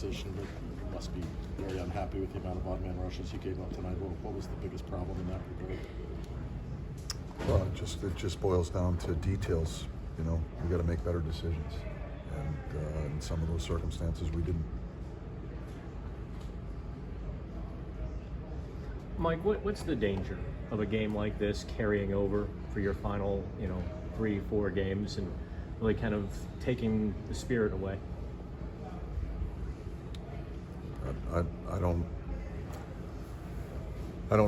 transition, but you must be very unhappy with the amount of odd man rushes you gave up tonight. What was the biggest problem in that regard? Well, it just boils down to details. You know, we got to make better decisions, and in some of those circumstances, we didn't. Mike, what's the danger of a game like this carrying over for your final, 3-4 games and really kind of taking the spirit away? I don't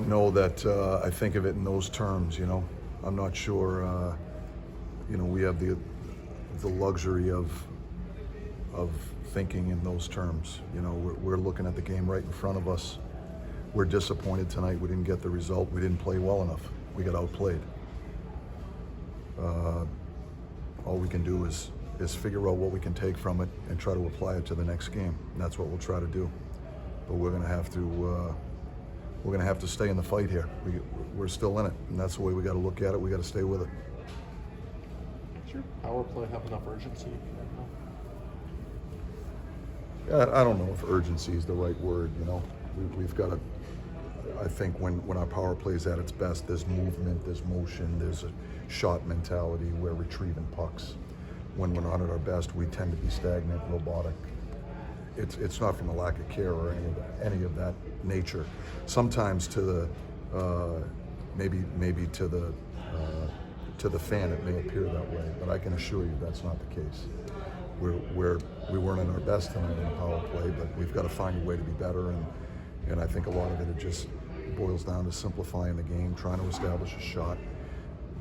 know that I think of it in those terms. You know, I'm not sure. We have the luxury of thinking in those terms. You know, we're looking at the game right in front of us. We're disappointed tonight. We didn't get the result. We didn't play well enough. We got outplayed. All we can do is figure out what we can take from it and try to apply it to the next game. And that's what we'll try to do. But we're going to have to stay in the fight here. We're still in it, and that's the way we got to look at it. We got to stay with it. Does your power play have enough urgency right Yeah, I don't know if urgency is the right word. You know, we've got to. I think when our power play is at its best, there's movement, there's motion, there's a shot mentality. We're retrieving pucks. When we're not at our best, we tend to be stagnant, robotic. It's not from a lack of care or any of that nature. Sometimes to the maybe to the fan it may appear that way, but I can assure you that's not the case. We weren't at our best tonight in the power play, but we've got to find a way to be better, and I think a lot of it just boils down to simplifying the game, trying to establish a shot,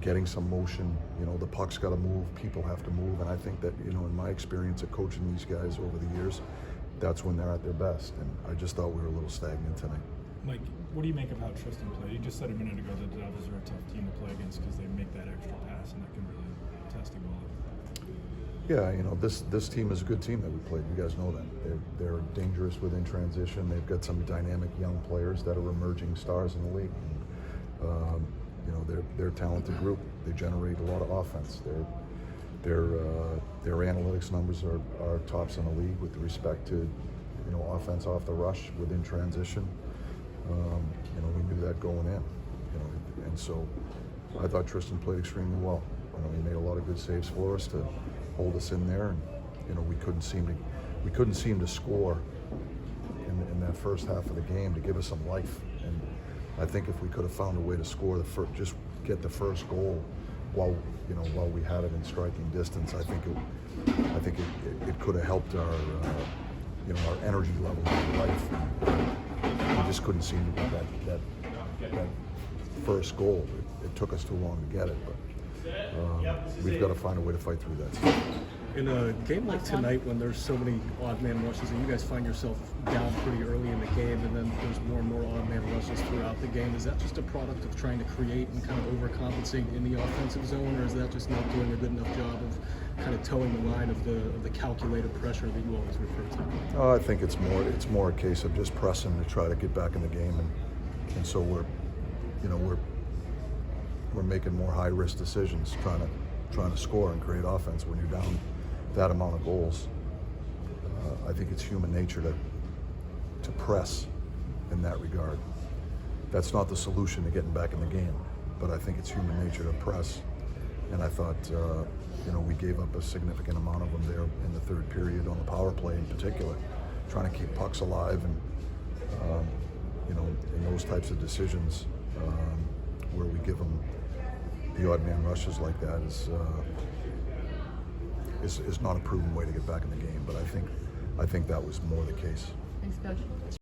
getting some motion. You know, the puck's got to move, people have to move, and I think that, in my experience of coaching these guys over the years, that's when they're at their best, and I just thought we were a little stagnant tonight. Mike, what do you make of how Tristan played? You just said a minute ago that the Devils are a tough team to play against because they make that extra pass, and that can really test a goal. Yeah, this team is a good team that we played. You guys know that. They're dangerous within transition. They've got some dynamic young players that are emerging stars in the league. They're a talented group. They generate a lot of offense. Their analytics numbers are tops in the league with respect to offense off the rush within transition. We knew that going in. And so I thought Tristan played extremely well. He made a lot of good saves for us to hold us in there, and we couldn't seem to score in that first half of the game to give us some life. And I think if we could have found a way to score just get the first goal while we had it in striking distance, I think it could have helped our energy level in life. We just couldn't seem to get that first goal. It took us too long to get it, but we've got to find a way to fight through that. In a game like tonight, when there's so many odd man rushes, and you guys find yourself down pretty early in the game, and then there's more and more odd man rushes throughout the game, is that just a product of trying to create and kind of overcompensate in the offensive zone, or is that just not doing a good enough job of kind of towing the line of the calculated pressure that you always refer to? I think it's more a case of just pressing to try to get back in the game, and so we're making more high-risk decisions, trying to score and create offense when you're down that amount of goals. I think it's human nature to press in that regard. That's not the solution to getting back in the game, but I think it's human nature to press. And I thought, we gave up a significant amount of them there in the third period on the power play in particular, trying to keep pucks alive, and in those types of decisions where we give them the odd man rushes like that is not a proven way to get back in the game, but I think that was more the case. Thanks, Coach.